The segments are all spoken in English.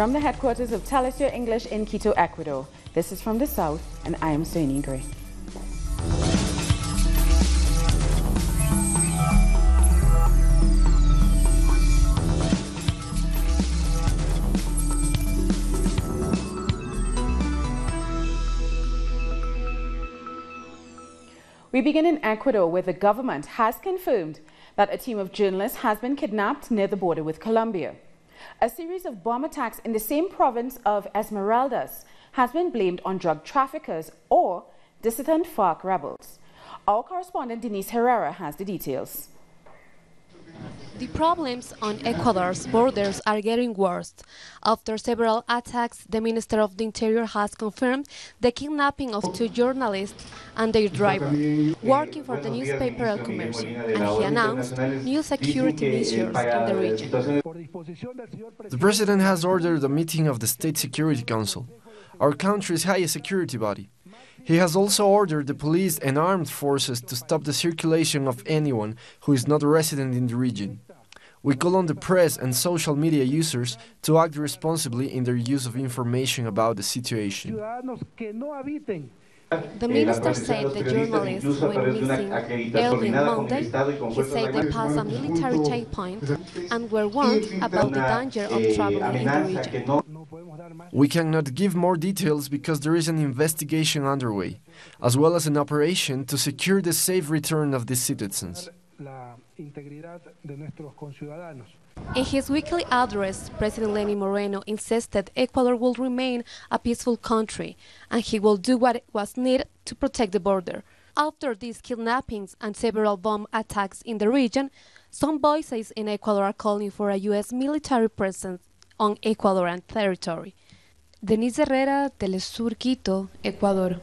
From the headquarters of Telesur English in Quito, Ecuador, this is From the South, and I am Soini Gray. We begin in Ecuador, where the government has confirmed that a team of journalists has been kidnapped near the border with Colombia. A series of bomb attacks in the same province of Esmeraldas has been blamed on drug traffickers or dissident FARC rebels. Our correspondent Denise Herrera has the details. The problems on Ecuador's borders are getting worse. After several attacks, the Minister of the Interior has confirmed the kidnapping of 2 journalists and their driver, working for the newspaper El Comercio, and he announced new security measures in the region. The President has ordered a meeting of the State Security Council, our country's highest security body. He has also ordered the police and armed forces to stop the circulation of anyone who is not a resident in the region. We call on the press and social media users to act responsibly in their use of information about the situation. The minister said the journalists went missing early on Monday. He said they passed a military checkpoint and were warned about the danger of traveling in the region. We cannot give more details because there is an investigation underway, as well as an operation to secure the safe return of the citizens. In his weekly address, President Lenin Moreno insisted Ecuador will remain a peaceful country and he will do what was needed to protect the border. After these kidnappings and several bomb attacks in the region, some voices in Ecuador are calling for a U.S. military presence on Ecuadorian territory. Denise Herrera, Telesur Quito, Ecuador.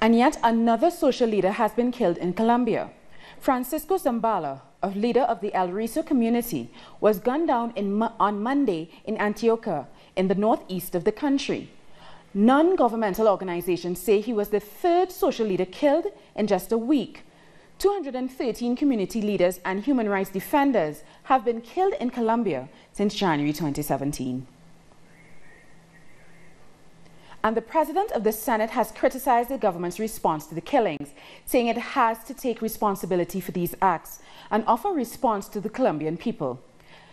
And yet another social leader has been killed in Colombia. Francisco Zabala, a leader of the El Rizo community, was gunned down on Monday in Antioquia, in the northeast of the country. Non-governmental organizations say he was the 3rd social leader killed in just a week. 213 community leaders and human rights defenders have been killed in Colombia since January 2017. And the president of the Senate has criticized the government's response to the killings, saying it has to take responsibility for these acts and offer response to the Colombian people.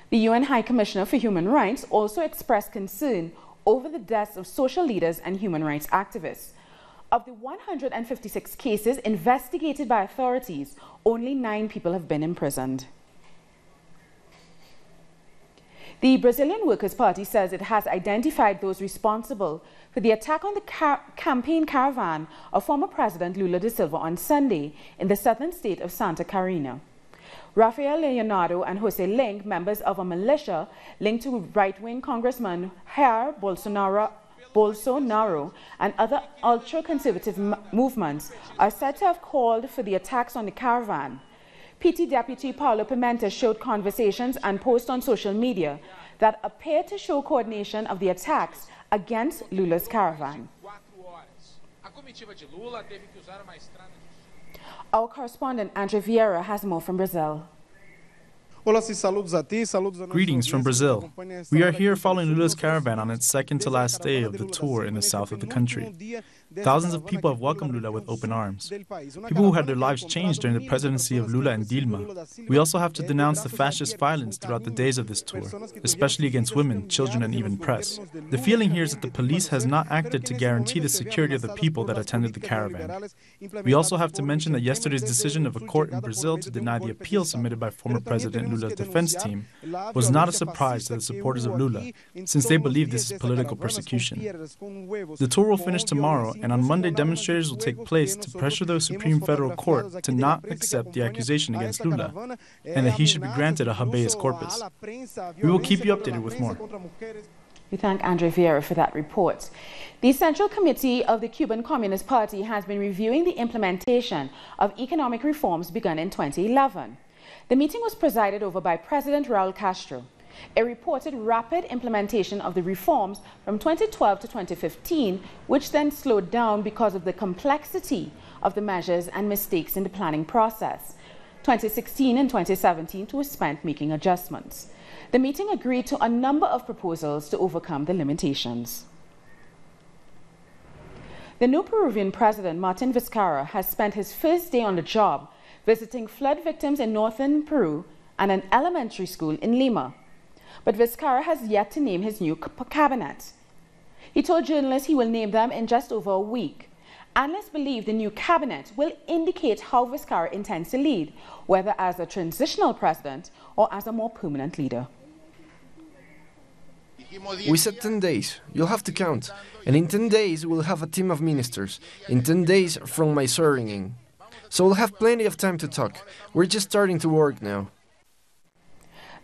The UN High Commissioner for Human Rights also expressed concern over the deaths of social leaders and human rights activists. Of the 156 cases investigated by authorities, only 9 people have been imprisoned. The Brazilian Workers' Party says it has identified those responsible for the attack on the campaign caravan of former President Lula da Silva on Sunday in the southern state of Santa Catarina. Rafael Leonardo and Jose Link, members of a militia linked to right-wing Congressman Jair Bolsonaro and other ultra-conservative movements, are said to have called for the attacks on the caravan. PT Deputy Paulo Pimenta showed conversations and posts on social media that appear to show coordination of the attacks against Lula's caravan. Our correspondent Andre Vieira has more from Brazil. Greetings from Brazil. We are here following Lula's caravan on its second to last day of the tour in the south of the country. Thousands of people have welcomed Lula with open arms. People who had their lives changed during the presidency of Lula and Dilma. We also have to denounce the fascist violence throughout the days of this tour, especially against women, children, and even press. The feeling here is that the police has not acted to guarantee the security of the people that attended the caravan. We also have to mention that yesterday's decision of a court in Brazil to deny the appeal submitted by former President Lula's defense team was not a surprise to the supporters of Lula, since they believe this is political persecution. The tour will finish tomorrow, and on Monday demonstrators will take place to pressure the Supreme Federal Court to not accept the accusation against Lula, and that he should be granted a habeas corpus. We will keep you updated with more. We thank Andre Vieira for that report. The Central Committee of the Cuban Communist Party has been reviewing the implementation of economic reforms begun in 2011. The meeting was presided over by President Raul Castro. It reported rapid implementation of the reforms from 2012 to 2015, which then slowed down because of the complexity of the measures and mistakes in the planning process. 2016 and 2017 was spent making adjustments. The meeting agreed to a number of proposals to overcome the limitations. The new Peruvian president, Martin Vizcarra, has spent his first day on the job visiting flood victims in northern Peru and an elementary school in Lima. But Vizcarra has yet to name his new cabinet. He told journalists he will name them in just over a week. Analysts believe the new cabinet will indicate how Vizcarra intends to lead, whether as a transitional president or as a more permanent leader. We said 10 days. You'll have to count. And in 10 days, we'll have a team of ministers. In 10 days from my swearing in. So we'll have plenty of time to talk. We're just starting to work now.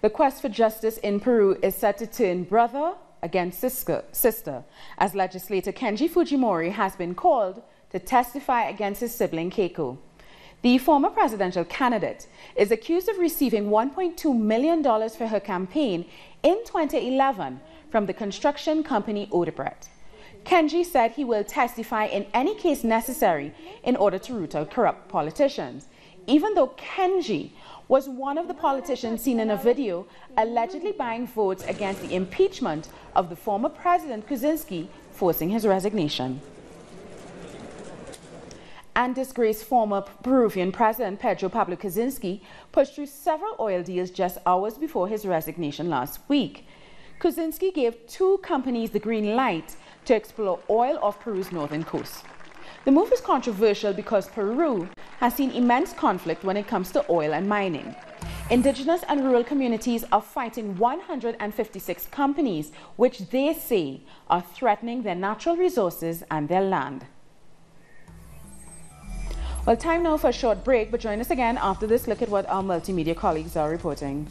The quest for justice in Peru is set to turn brother against sister, as legislator Kenji Fujimori has been called to testify against his sibling Keiko. The former presidential candidate is accused of receiving $1.2 million for her campaign in 2011 from the construction company Odebrecht. Kenji said he will testify in any case necessary in order to root out corrupt politicians, even though Kenji was one of the politicians seen in a video allegedly buying votes against the impeachment of the former president Kuczynski, forcing his resignation. And disgraced former Peruvian president Pedro Pablo Kuczynski pushed through several oil deals just hours before his resignation last week. Kuczynski gave two companies the green light to explore oil off Peru's northern coast. The move is controversial because Peru has seen immense conflict when it comes to oil and mining. Indigenous and rural communities are fighting 156 companies which they say are threatening their natural resources and their land. Well, time now for a short break, but join us again after this look at what our multimedia colleagues are reporting.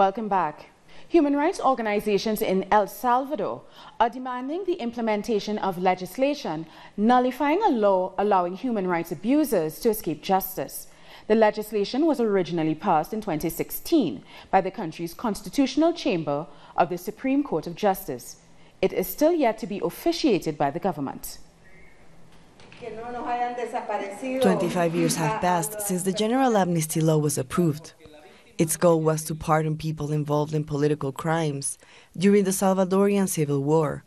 Welcome back. Human rights organizations in El Salvador are demanding the implementation of legislation nullifying a law allowing human rights abusers to escape justice. The legislation was originally passed in 2016 by the country's constitutional chamber of the Supreme Court of Justice. It is still yet to be officiated by the government. 25 years have passed since the General Amnesty Law was approved. Its goal was to pardon people involved in political crimes during the Salvadorian Civil War.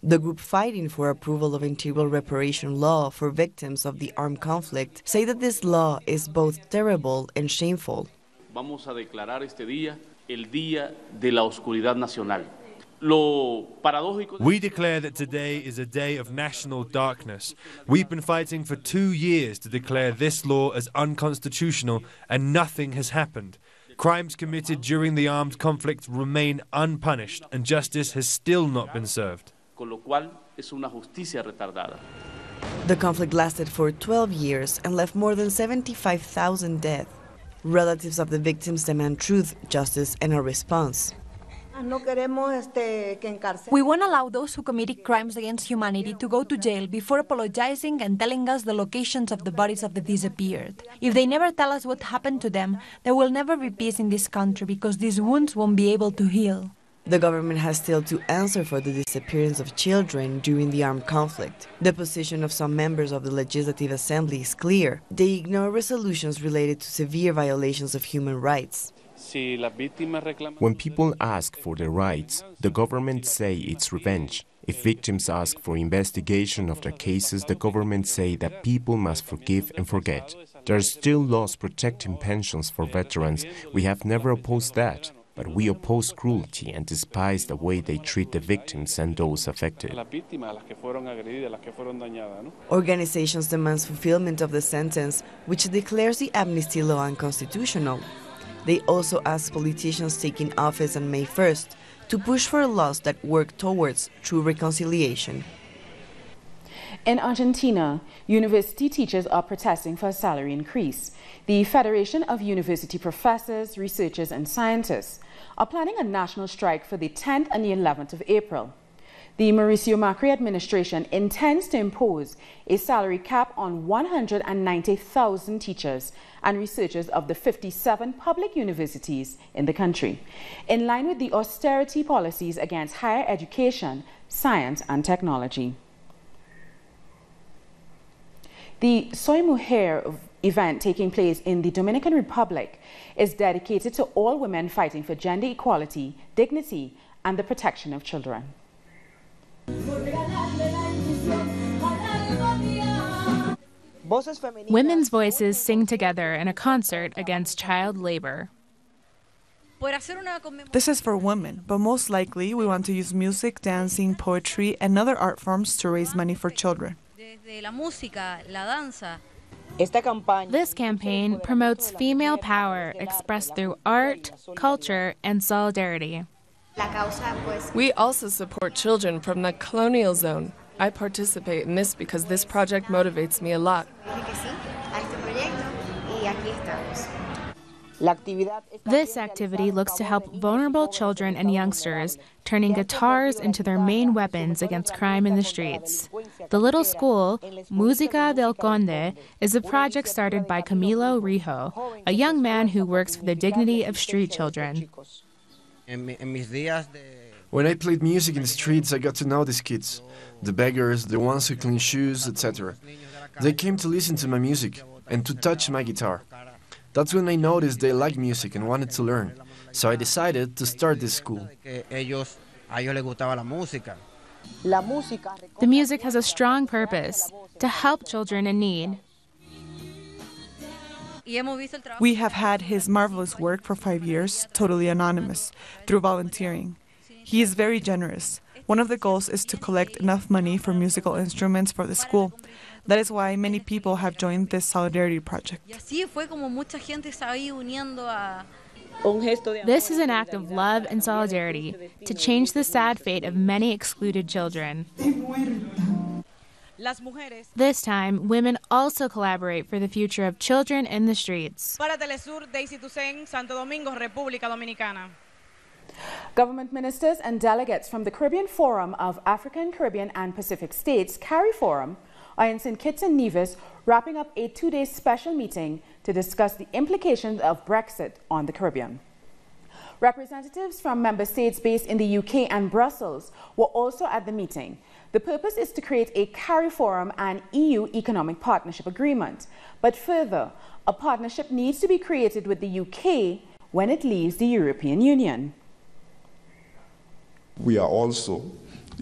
The group fighting for approval of integral reparation law for victims of the armed conflict say that this law is both terrible and shameful. Vamos a declarar este día el Día de la Oscuridad Nacional. We declare that today is a day of national darkness. We've been fighting for 2 years to declare this law as unconstitutional, and nothing has happened. Crimes committed during the armed conflict remain unpunished, and justice has still not been served. The conflict lasted for 12 years and left more than 75,000 dead. Relatives of the victims demand truth, justice, and a response. We won't allow those who committed crimes against humanity to go to jail before apologizing and telling us the locations of the bodies of the disappeared. If they never tell us what happened to them, there will never be peace in this country because these wounds won't be able to heal. The government has still to answer for the disappearance of children during the armed conflict. The position of some members of the Legislative Assembly is clear. They ignore resolutions related to severe violations of human rights. When people ask for their rights, the government say it's revenge. If victims ask for investigation of their cases, the government say that people must forgive and forget. There are still laws protecting pensions for veterans. We have never opposed that, but we oppose cruelty and despise the way they treat the victims and those affected. Organizations demand fulfillment of the sentence, which declares the amnesty law unconstitutional. They also ask politicians taking office on May 1st to push for laws that work towards true reconciliation. In Argentina, university teachers are protesting for a salary increase. The Federation of University Professors, Researchers and Scientists are planning a national strike for the 10th and the 11th of April. The Mauricio Macri administration intends to impose a salary cap on 190,000 teachers and researchers of the 57 public universities in the country, in line with the austerity policies against higher education, science and technology. The Soy Mujer event taking place in the Dominican Republic is dedicated to all women fighting for gender equality, dignity and the protection of children. Women's voices sing together in a concert against child labor. This is for women, but most likely we want to use music, dancing, poetry, and other art forms to raise money for children. This campaign promotes female power expressed through art, culture, and solidarity. We also support children from the colonial zone. I participate in this because this project motivates me a lot. This activity looks to help vulnerable children and youngsters, turning guitars into their main weapons against crime in the streets. The little school, Música del Conde, is a project started by Camilo Rijo, a young man who works for the dignity of street children. When I played music in the streets, I got to know these kids, the beggars, the ones who clean shoes, etc. They came to listen to my music and to touch my guitar. That's when I noticed they liked music and wanted to learn, so I decided to start this school. The music has a strong purpose, to help children in need. We have had his marvelous work for 5 years, totally anonymous, through volunteering. He is very generous. One of the goals is to collect enough money for musical instruments for the school. That is why many people have joined this solidarity project. This is an act of love and solidarity to change the sad fate of many excluded children. This time, women also collaborate for the future of children in the streets. Government ministers and delegates from the Caribbean Forum of African, Caribbean and Pacific States, CARI Forum, are in St. Kitts and Nevis wrapping up a 2-day special meeting to discuss the implications of Brexit on the Caribbean. Representatives from member states based in the UK and Brussels were also at the meeting. The purpose is to create a CARI Forum and EU Economic Partnership Agreement. But further, a partnership needs to be created with the UK when it leaves the European Union. We are also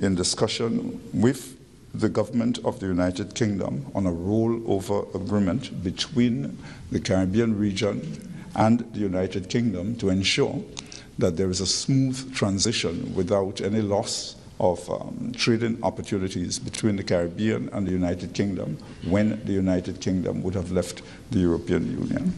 in discussion with the government of the United Kingdom on a rollover agreement between the Caribbean region and the United Kingdom to ensure that there is a smooth transition without any loss of trading opportunities between the Caribbean and the United Kingdom when the United Kingdom would have left the European Union.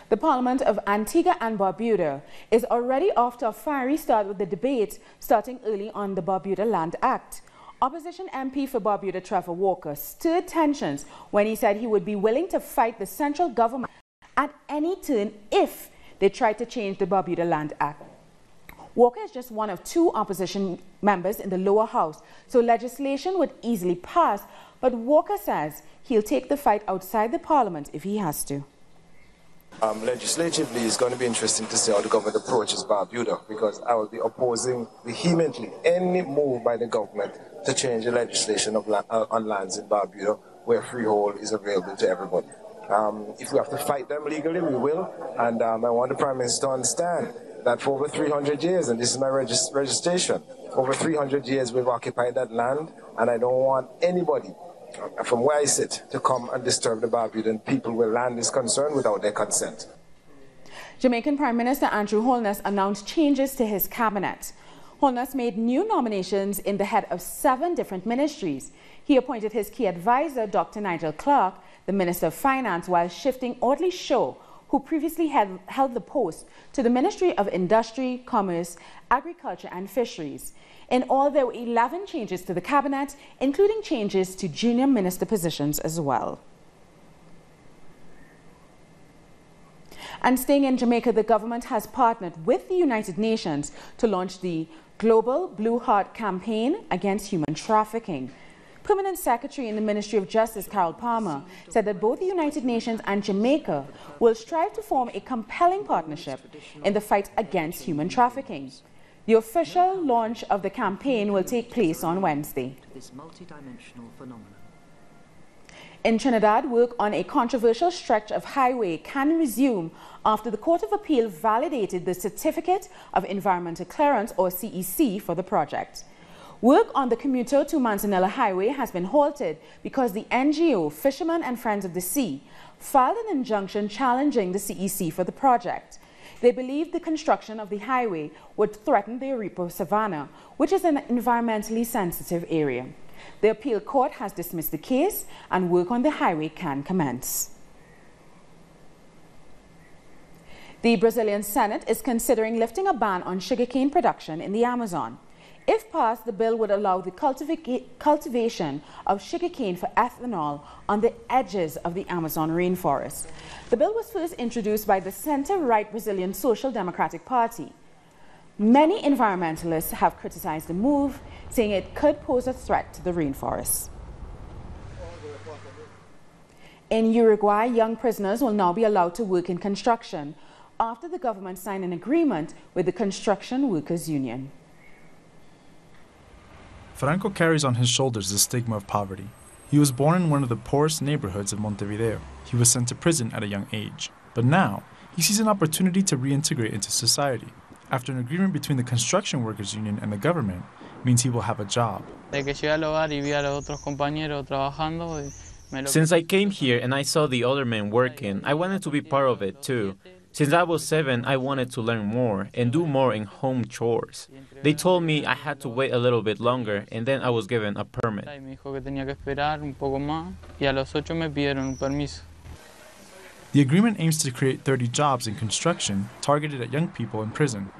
The Parliament of Antigua and Barbuda is already off to a fiery start with the debate starting early on the Barbuda Land Act. Opposition MP for Barbuda, Trevor Walker, stirred tensions when he said he would be willing to fight the central government at any turn if they tried to change the Barbuda Land Act. Walker is just one of 2 opposition members in the lower house, so legislation would easily pass, but Walker says he'll take the fight outside the parliament if he has to. Legislatively, it's going to be interesting to see how the government approaches Barbuda, because I will be opposing vehemently any move by the government to change the legislation on lands in Barbuda where freehold is available to everybody. If we have to fight them legally, we will, and I want the Prime Minister to understand that for over 300 years, and this is my registration, over 300 years we've occupied that land, and I don't want anybody from where I sit to come and disturb the Barbudan people where land is concerned without their consent. Jamaican Prime Minister Andrew Holness announced changes to his cabinet. Holness made new nominations in the head of 7 different ministries. He appointed his key advisor, Dr. Nigel Clark, the Minister of Finance, while shifting Audley Shaw, who previously held the post, to the Ministry of Industry, Commerce, Agriculture and Fisheries. In all, there were 11 changes to the cabinet, including changes to junior minister positions as well. And staying in Jamaica, the government has partnered with the United Nations to launch the Global Blue Heart Campaign against human trafficking. Permanent Secretary in the Ministry of Justice, Carol Palmer, said that both the United Nations and Jamaica will strive to form a compelling partnership in the fight against human trafficking. The official launch of the campaign will take place on Wednesday. In Trinidad, work on a controversial stretch of highway can resume after the Court of Appeal validated the Certificate of Environmental Clearance, or CEC, for the project. Work on the commuter to Manzanilla Highway has been halted because the NGO Fishermen and Friends of the Sea filed an injunction challenging the CEC for the project. They believe the construction of the highway would threaten the Oripo Savannah, which is an environmentally sensitive area. The appeal court has dismissed the case and work on the highway can commence. The Brazilian Senate is considering lifting a ban on sugarcane production in the Amazon. If passed, the bill would allow the cultivation of sugarcane for ethanol on the edges of the Amazon rainforest. The bill was first introduced by the center-right Brazilian Social Democratic Party. Many environmentalists have criticized the move, saying it could pose a threat to the rainforest. In Uruguay, young prisoners will now be allowed to work in construction after the government signed an agreement with the Construction Workers Union. Franco carries on his shoulders the stigma of poverty. He was born in one of the poorest neighborhoods of Montevideo. He was sent to prison at a young age. But now, he sees an opportunity to reintegrate into society. After an agreement between the Construction Workers Union and the government, means he will have a job. Since I came here and I saw the other men working, I wanted to be part of it too. Since I was 7, I wanted to learn more and do more in home chores. They told me I had to wait a little bit longer, and then I was given a permit. The agreement aims to create 30 jobs in construction targeted at young people in prison.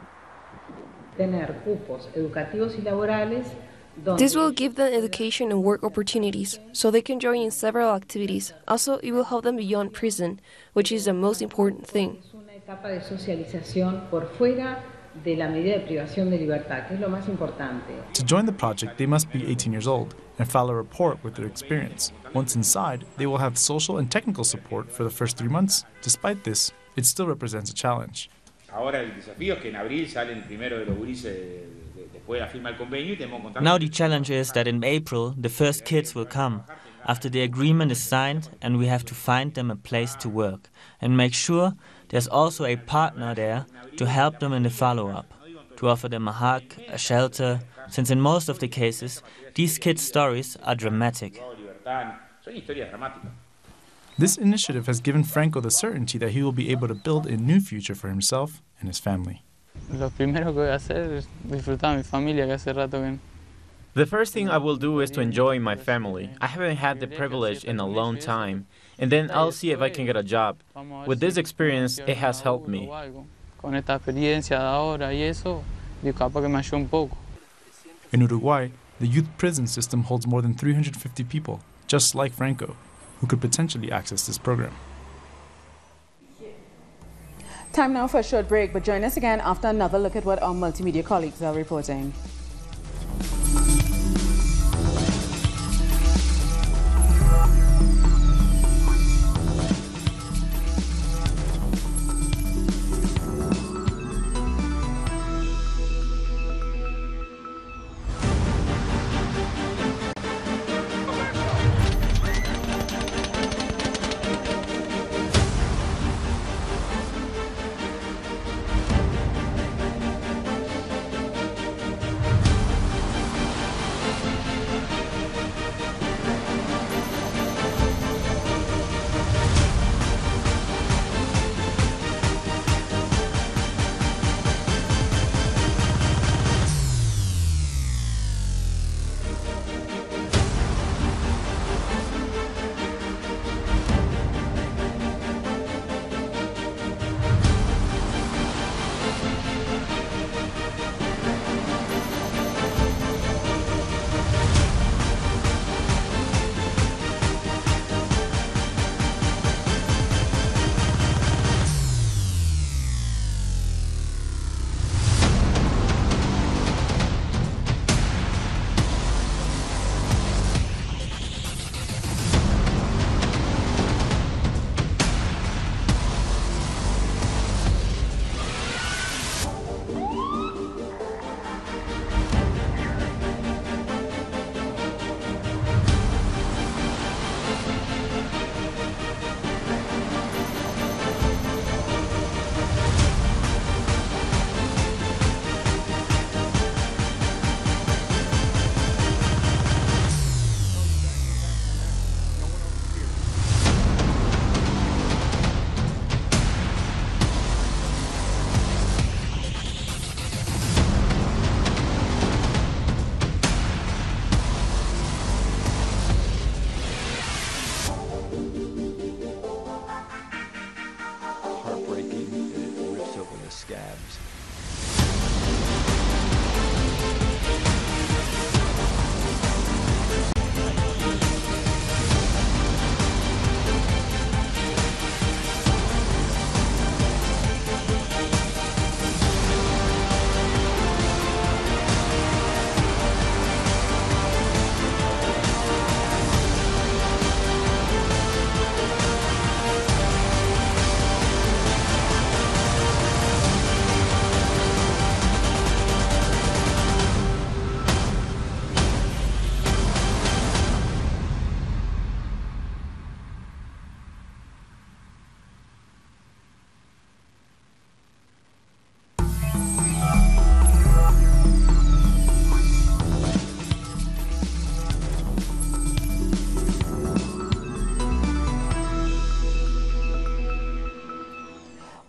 This will give them education and work opportunities, so they can join in several activities. Also, it will help them beyond prison, which is the most important thing. To join the project, they must be 18 years old and file a report with their experience. Once inside, they will have social and technical support for the first 3 months. Despite this, it still represents a challenge. Now the challenge is that in April, the first kids will come, after the agreement is signed, and we have to find them a place to work and make sure there's also a partner there to help them in the follow-up, to offer them a hug, a shelter, since in most of the cases, these kids' stories are dramatic. This initiative has given Franco the certainty that he will be able to build a new future for himself and his family. The first thing I will do is to enjoy my family. I haven't had the privilege in a long time. And then I'll see if I can get a job. With this experience, it has helped me. In Uruguay, the youth prison system holds more than 350 people, just like Franco, who could potentially access this program. Time now for a short break, but join us again after another look at what our multimedia colleagues are reporting.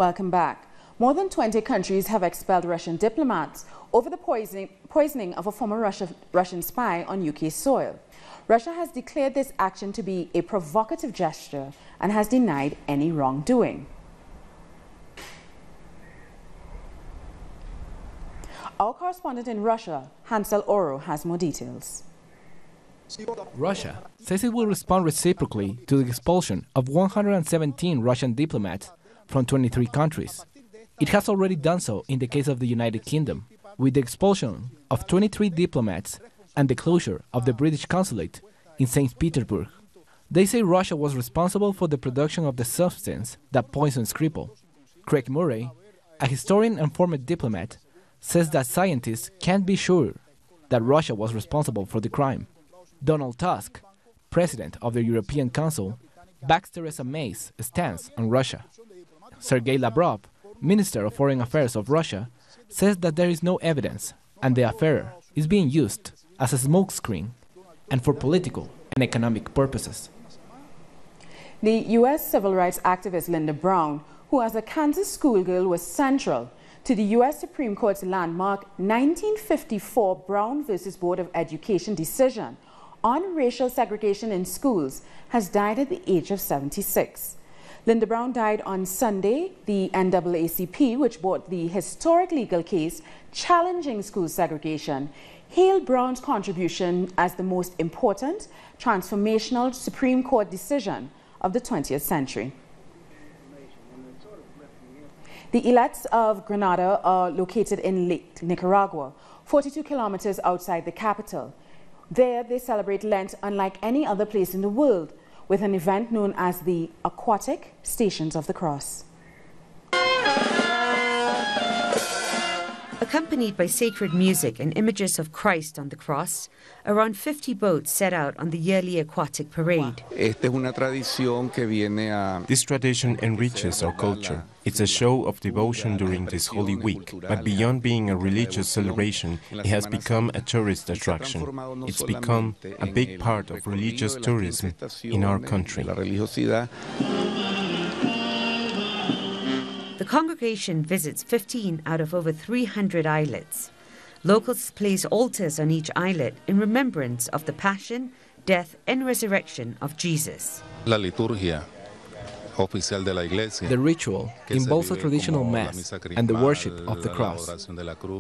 Welcome back. More than 20 countries have expelled Russian diplomats over the poisoning of a former Russian spy on UK soil. Russia has declared this action to be a provocative gesture and has denied any wrongdoing. Our correspondent in Russia, Hansel Oro, has more details. Russia says it will respond reciprocally to the expulsion of 117 Russian diplomats from 23 countries. It has already done so in the case of the United Kingdom, with the expulsion of 23 diplomats and the closure of the British consulate in St. Petersburg. They say Russia was responsible for the production of the substance that poisoned Skripal. Craig Murray, a historian and former diplomat, says that scientists can't be sure that Russia was responsible for the crime. Donald Tusk, president of the European Council, backs Theresa May's stance on Russia. Sergei Lavrov, Minister of Foreign Affairs of Russia, says that there is no evidence and the affair is being used as a smokescreen and for political and economic purposes. The U.S. civil rights activist Linda Brown, who as a Kansas schoolgirl was central to the U.S. Supreme Court's landmark 1954 Brown v. Board of Education decision on racial segregation in schools has died at the age of 76. Linda Brown died on Sunday. The NAACP, which brought the historic legal case challenging school segregation, hailed Brown's contribution as the most important transformational Supreme Court decision of the 20th century. The Islets of Grenada are located in Lake Nicaragua, 42 kilometers outside the capital. There, they celebrate Lent unlike any other place in the world, with an event known as the Aquatic Stations of the Cross. Accompanied by sacred music and images of Christ on the cross, around 50 boats set out on the yearly aquatic parade. This tradition enriches our culture. It's a show of devotion during this Holy Week, but beyond being a religious celebration, it has become a tourist attraction. It's become a big part of religious tourism in our country. The congregation visits 15 out of over 300 islets. Locals place altars on each islet in remembrance of the passion, death and resurrection of Jesus. The ritual involves a traditional mass and the worship of the cross.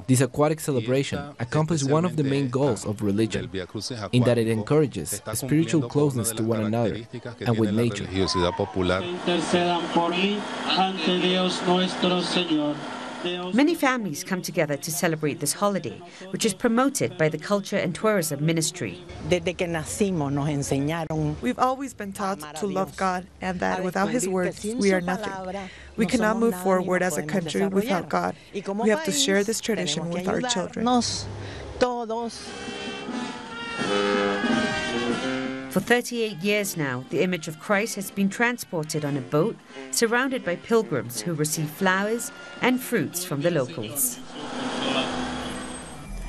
This aquatic celebration accomplishes one of the main goals of religion, in that it encourages a spiritual closeness to one another and with nature. Many families come together to celebrate this holiday, which is promoted by the Culture and Tourism Ministry. We've always been taught to love God and that without His words, we are nothing. We cannot move forward as a country without God. We have to share this tradition with our children. For 38 years now, the image of Christ has been transported on a boat, surrounded by pilgrims who receive flowers and fruits from the locals.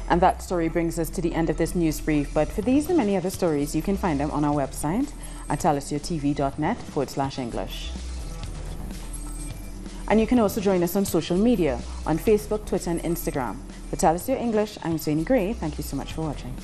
And that story brings us to the end of this news brief. But for these and many other stories, you can find them on our website at talisiotv.net/English. And you can also join us on social media on Facebook, Twitter, and Instagram. For Talisio English, I'm Zane Gray. Thank you so much for watching.